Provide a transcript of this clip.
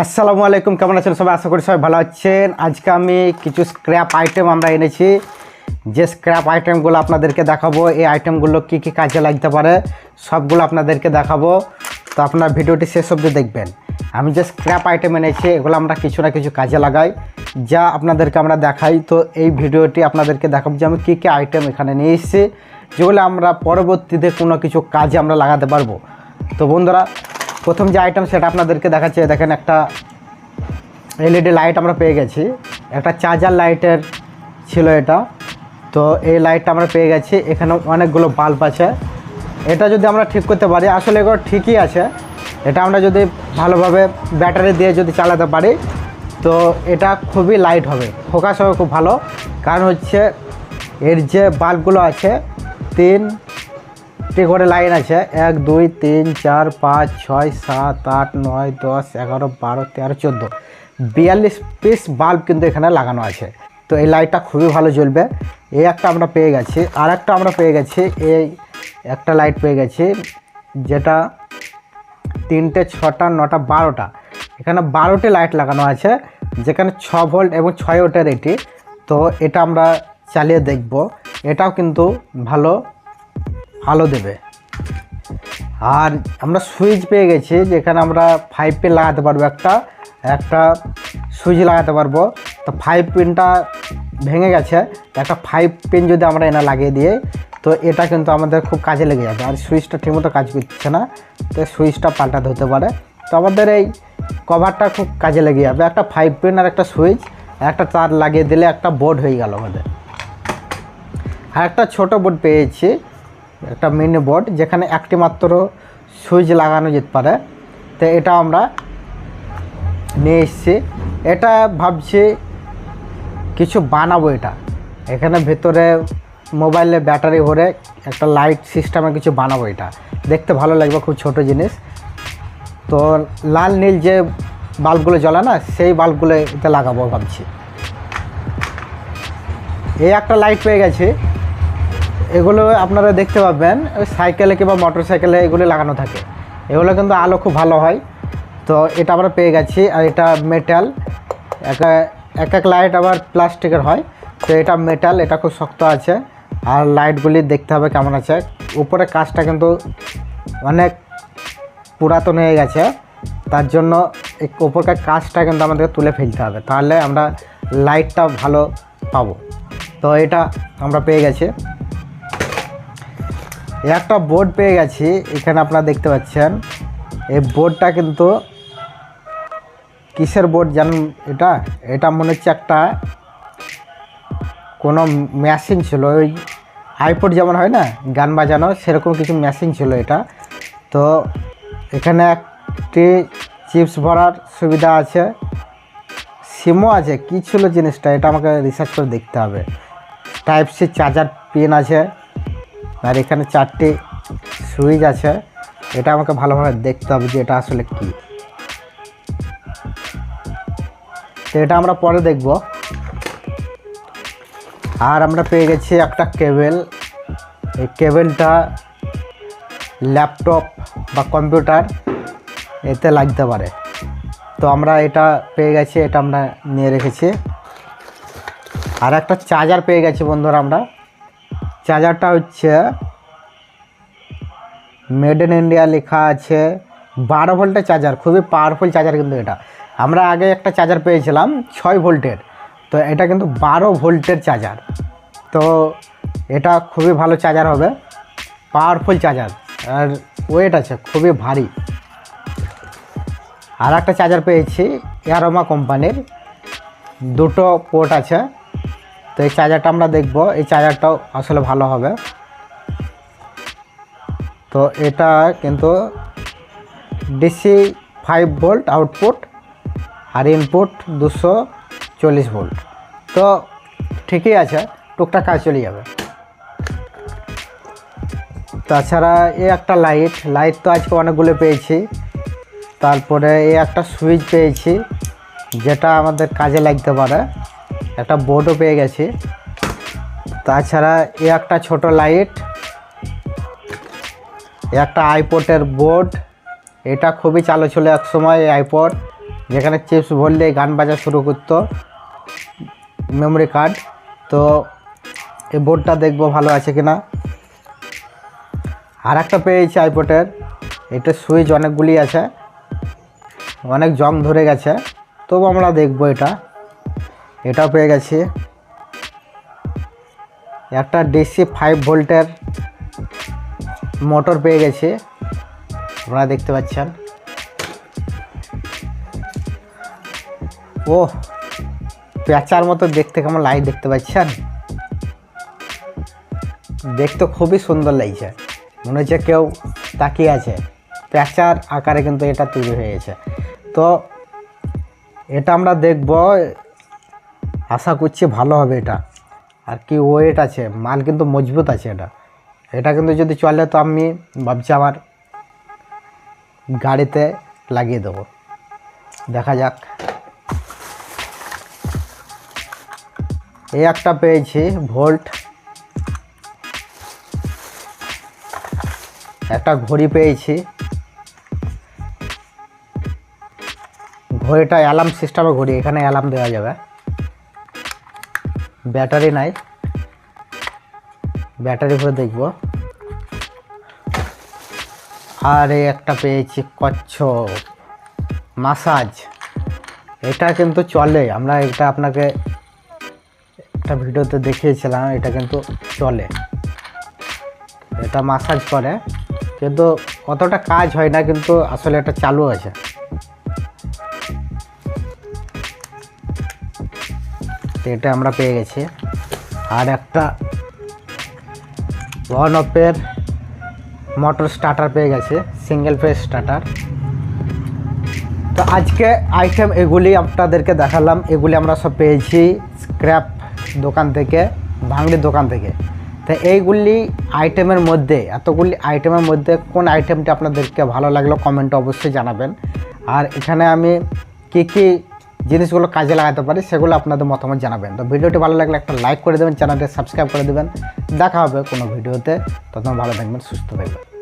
আসসালামু আলাইকুম, কেমন আছেন সবাই? আশা করি সবাই ভালো আছেন। আজকে আমি কিছু স্ক্র্যাপ আইটেম আমরা এনেছি, যে স্ক্র্যাপ আইটেমগুলো আপনাদেরকে দেখাবো। এই আইটেমগুলো কি কি কাজে লাগতে পারে সবগুলো আপনাদেরকে দেখাবো, তো আপনার ভিডিওটি শেষ অবধি দেখবেন। আমি যে স্ক্র্যাপ আইটেম এনেছি এগুলো আমরা কিছু না কিছু কাজে লাগাই, যা আপনাদেরকে আমরা দেখাই। তো এই ভিডিওটি আপনাদেরকে দেখাবো যে আমি কী কী আইটেম এখানে নিয়ে এসেছি, যেগুলো আমরা পরবর্তীতে কোনো কিছু কাজে আমরা লাগাতে পারবো। তো বন্ধুরা, প্রথম যে আইটেম সেটা আপনাদেরকে দেখাচ্ছি। দেখেন, একটা এলইডি লাইট আমরা পেয়ে গেছি, একটা চার্জার লাইটের ছিল এটা। তো এই লাইটটা আমরা পেয়ে গেছি। এখানে অনেকগুলো বাল্ব আছে। এটা যদি আমরা ঠিক করতে পারি, আসলে এগুলো ঠিকই আছে, এটা আমরা যদি ভালোভাবে ব্যাটারি দিয়ে যদি চালাতে পারি তো এটা খুবই লাইট হবে, ফোকাস হবে খুব ভালো। কারণ হচ্ছে এর যে বাল্বগুলো আছে তিনটি করে লাইন আছে, 1 2 3 4 5 6 7 8 9 10 11 12 13 14 42 পিস বাল্ব কিন্তু এখানে লাগানো আছে। তো এই লাইটটা খুবই ভালো জ্বলবে। এই একটা আমরা পেয়ে গেছি। আর একটা আমরা পেয়ে গেছি, এই একটা লাইট পেয়ে গেছি, যেটা 3টে 6টা 9টা 12টা, এখানে 12টি লাইট লাগানো আছে, যেখানে 6 ভোল্ট এবং 6 ওয়াটের এটি। তো এটা আমরা চালিয়ে দেখব, এটাও কিন্তু ভালো আলো দেবে। আর আমরা সুইচ পেয়ে গেছি, যেখানে আমরা 5 পিন লাগাতে পারবো, একটা সুইচ লাগাতে পারবো। তো 5 পিনটা ভেঙে গেছে, একটা 5 পিন যদি আমরা এনে লাগিয়ে দিই তো এটা কিন্তু আমাদের খুব কাজে লেগে যাবে। আর সুইচটা ঠিকমতো কাজ করছে না, তো সুইচটা পাল্টাতে হতে পারে। তো আমাদের এই কভারটা খুব কাজে লেগে যাবে। একটা 5 পিন আর একটা সুইচ, একটা তার লাগিয়ে দিলে একটা বোর্ড হয়ে গেল আমাদের। আর একটা ছোটো বোর্ড পেয়েছি, একটা মিনি বোর্ড, যেখানে একটি মাত্র সুইচ লাগানো যেতে পারে। তো এটা আমরা নিয়ে এসেছি। এটা ভাবছি কিছু বানাবো। এখানে ভেতরে মোবাইলে ব্যাটারি ভরে একটা লাইট সিস্টেমে কিছু বানাবো। এটা দেখতে ভালো লাগবে, খুব ছোট জিনিস। তো লাল নীল যে বাল্বগুলো জ্বলে না, সেই বাল্বগুলো এতে লাগাবো ভাবছি। এই একটা লাইট পেয়ে গেছি। এগুলো আপনারা দেখতে পাবেন ওই সাইকেলে কিংবা মোটর সাইকেলে এগুলো লাগানো থাকে। এগুলো কিন্তু আলো খুব ভালো হয়। তো এটা আমরা পেয়ে গেছি। আর এটা মেটাল, এক লাইট আবার প্লাস্টিকের হয়। তো এটা মেটাল, এটা খুব শক্ত আছে। আর লাইটগুলি দেখতে হবে কেমন আছে। উপরে কাজটা কিন্তু অনেক পুরাতন হয়ে গেছে, তার জন্য এই উপরকার কাজটা কিন্তু আমাদেরকে তুলে ফেলতে হবে, তাহলে আমরা লাইটটা ভালো পাবো। তো এটা আমরা পেয়ে গেছি। একটা বোর্ড পেয়ে গেছি, এখানে আপনারা দেখতে পাচ্ছেন। এই বোর্ডটা কিন্তু কিসের বোর্ড জানেন? এটা মনে হচ্ছে একটা কোনো মেশিন ছিল, ওই আইপড যেমন হয় না গান বাজানো, সেরকম কিছু মেশিন ছিল এটা। তো এখানে একটি চিপস ভরার সুবিধা আছে, সিমও আছে। কী ছিল জিনিসটা, এটা আমাকে রিসার্চ করে দেখতে হবে। টাইপ সি চার্জার পিন আছে, আর এখানে 4টি সুইচ আছে। এটা আমাকে ভালোভাবে দেখতে হবে যে এটা আসলে কি। তো এটা আমরা পরে দেখব। আর আমরা পেয়ে গেছি একটা কেবেল। এই কেবেলটা ল্যাপটপ বা কম্পিউটার এতে লাগতে পারে। তো আমরা এটা পেয়ে গেছি, এটা আমরা নিয়ে রেখেছি। আর একটা চার্জার পেয়ে গেছি বন্ধুরা আমরা। চার্জারটা হচ্ছে মেড ইন ইন্ডিয়া লেখা আছে, 12 ভোল্টের চার্জার, খুবই পাওয়ারফুল চার্জার। কিন্তু এটা আমরা আগে একটা চার্জার পেয়েছিলাম 6 ভোল্টের, তো এটা কিন্তু 12 ভোল্টের চার্জার। তো এটা খুবই ভালো চার্জার হবে, পাওয়ারফুল চার্জার। আর ওয়েট আছে, খুবই ভারী। আর একটা চার্জার পেয়েছি অ্যারোমা কোম্পানির, 2টো পোর্ট আছে। তো এই চার্জারটা আমরা দেখব, এই চার্জারটাও আসলে ভালো হবে। তো এটা কিন্তু ডিসি 5 ভোল্ট আউটপুট, আর ইনপুট 240 ভোল্ট। তো ঠিকই আছে, টুকটাক কাজ চলে যাবে। তাছাড়া এই একটা লাইট তো আজকে অনেকগুলো পেয়েছি। তারপরে এই একটা সুইচ পেয়েছি, যেটা আমাদের কাজে লাগতে পারে। একটা বোর্ডও পেয়ে গেছি। তাছাড়া এই একটা ছোট লাইট, একটা আইপডের বোর্ড, এটা খুবই চালু ছিল এক সময় এই আইপড। যেখানে চিপস ভরলে গান বাজা শুরু করতো, মেমোরি কার্ড। তো এই বোর্ডটা দেখবো ভালো আছে কিনা। আর একটা পেয়েছি আইপডের, এটা সুইচ অনেকগুলি আছে, অনেক জং ধরে গেছে, তবু আমরা দেখবো এটাও পেয়ে গেছি। একটা ডিসি 5 ভোল্টের মোটর পেয়ে গেছি, আপনারা দেখতে পাচ্ছেন। ও প্যাঁচার মতো দেখতে, কেমন লাইট দেখতে পাচ্ছেন, দেখতে খুবই সুন্দর লাগছে, মনে হচ্ছে কেউ তাকিয়ে আছে। প্যাঁচার আকারে কিন্তু এটা তৈরি হয়ে গেছে। তো এটা আমরা দেখব, আশা করছি ভালো হবে এটা। আর কি ওয়েট আছে, মাল কিন্তু মজবুত আছে এটা কিন্তু যদি চলে তো আমি ভাবছি আমার গাড়িতে লাগিয়ে দেবো, দেখা যাক। এই একটা পেয়েছি ভোল্ট, একটা ঘড়ি পেয়েছি, ঘড়িটা অ্যালার্ম সিস্টেমের ঘড়ি, এখানে অ্যালার্ম দেওয়া যাবে। ব্যাটারি নাই, ব্যাটারি করে দেখব। আর এই একটা পেয়েছি কচ্ছপ মাসাজ, এটা কিন্তু চলে, আমরা এটা আপনাকে একটা ভিডিওতে দেখিয়েছিলাম, এটা কিন্তু চলে, এটা মাসাজ করে, কিন্তু অতটা কাজ হয় না, কিন্তু আসলে এটা চালু আছে। এটা আমরা পেয়ে গেছি। আর একটা ওয়ান অফের মোটর স্টার্টার পেয়ে গেছে, সিঙ্গেল ফেজ স্টার্টার। তো আজকে আইটেম এগুলি আপনাদেরকে দেখালাম, এগুলি আমরা সব পেয়েছি স্ক্র্যাপ দোকান থেকে, ভাঙড়ির দোকান থেকে। তো এইগুলি আইটেমের মধ্যে, এতগুলি আইটেমের মধ্যে কোন আইটেমটি আপনাদেরকে ভালো লাগলো কমেন্টে অবশ্যই জানাবেন। আর এখানে আমি কী জিনিসগুলো কাজে লাগাতে পারি সেগুলো আপনাদের মতামত জানাবেন। তো ভিডিওটি ভালো লাগলে একটা লাইক করে দেবেন, চ্যানেলটি সাবস্ক্রাইব করে দেবেন। দেখা হবে কোনো ভিডিওতে, তখন ভালো থাকবেন, সুস্থ থাকবেন।